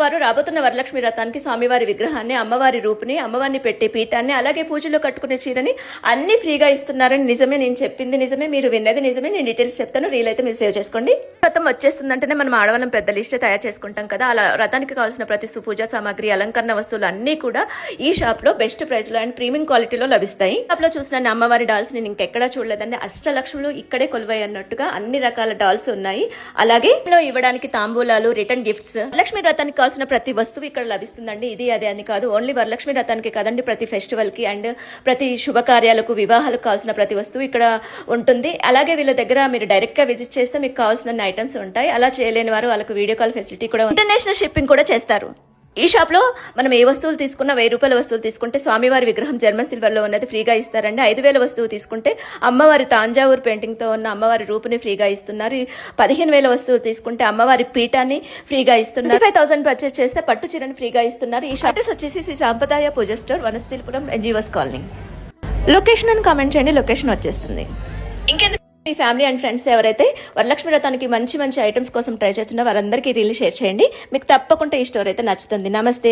వారు రాబోతున్న వరలక్ష్మి వ్రతానికి స్వామివారి విగ్రహాన్ని, అమ్మవారి రూపుని, అమ్మవారిని పెట్టే పీఠాన్ని, అలాగే పూజలో కట్టుకునే చీరని అన్ని ఫ్రీగా ఇస్తున్నారని నిజమే. నేను చెప్పింది నిజమే, మీరు విన్నది నిజమే. నేను డీటెయిల్స్ చెప్తాను, రీల్ అయితే మీరు సేవ్ చేసుకోండి. వ్రతం వచ్చేస్తుందంటేనే మనం ఆడవాళ్ళం పెద్ద లిస్ట్ తయారు చేసుకుంటాం కదా, అలా వ్రతానికి కావాల్సిన ప్రతి పూజా సామాగ్రి, అలంకరణ వస్తువులు అన్ని కూడా ఈ షాప్ లో బెస్ట్ ప్రైస్ లో అండ్ ప్రీమియం క్వాలిటీలో లభిస్తాయి. షాప్ లో చూసిన అమ్మవారి డాల్స్ నేను ఇంకెక్కడా చూడలేదండి. అష్టలక్ష్ములు ఇక్కడే కొలువై అన్నట్టుగా అన్ని రకాల డాల్స్ ఉన్నాయి. అలాగే ఇవ్వడానికి తాంబూలాలు, రిటర్న్ గిఫ్ట్స్, లక్ష్మీ వ్రతానికి కావాల్సిన ప్రతి వస్తువు ఇక్కడ లభిస్తుందండి. ఇది అదే అని కాదు, ఓన్లీ వరలక్ష్మి వ్రతానికి కాదండి, ప్రతి ఫెస్టివల్ కి అండ్ ప్రతి శుభకార్యాలకు, వివాహాలకు కావాల్సిన ప్రతి వస్తువు ఇక్కడ ఉంటుంది. అలాగే వీళ్ళ దగ్గర మీరు డైరెక్ట్ గా విజిట్ చేస్తే మీకు కావాల్సిన ఐటమ్స్ ఉంటాయి. అలా చేయలేని వారు వాళ్ళకు వీడియో కాల్ ఫెసిలిటీ కూడా, ఇంటర్నేషనల్ షిప్పింగ్ కూడా చేస్తారు. ఈ షాప్ లో మనం ఏ వస్తువులు తీసుకున్నా 1000 రూపాయల వస్తువులు తీసుకుంటే స్వామివారి విగ్రహం జర్మన్ సిల్వర్ లో ఉన్నది ఫ్రీగా ఇస్తారండి. 5000 వస్తువు తీసుకుంటే అమ్మవారి తాంజావూరు పెయింటింగ్ తో ఉన్న అమ్మవారి రూపుని ఫ్రీగా ఇస్తున్నారు. 15000 వస్తువులు తీసుకుంటే అమ్మవారి పీఠాన్ని ఫ్రీగా ఇస్తున్నారు. 25,000 పర్చేస్ చేస్తే పట్టు చీరని ఫ్రీగా ఇస్తున్నారు. ఈ షాప్ వచ్చేసి Shri Sampradaya Pooja store, Vanasthalipuram, NGOs colony. Location అని కామెంట్ చేయండి, లొకేషన్ వచ్చేస్తుంది. ఇంకెందుకు మీ ఫ్యామిలీ అండ్ ఫ్రెండ్స్ ఎవరైతే వరలక్ష్మి వ్రతానికి మంచి మంచి ఐటమ్స్ కోసం ట్రై చేస్తున్నా వారందరికీ రీల్ షేర్ చేయండి. మీకు తప్పకుండా ఈ స్టోర్ అయితే నచ్చుతుంది. నమస్తే.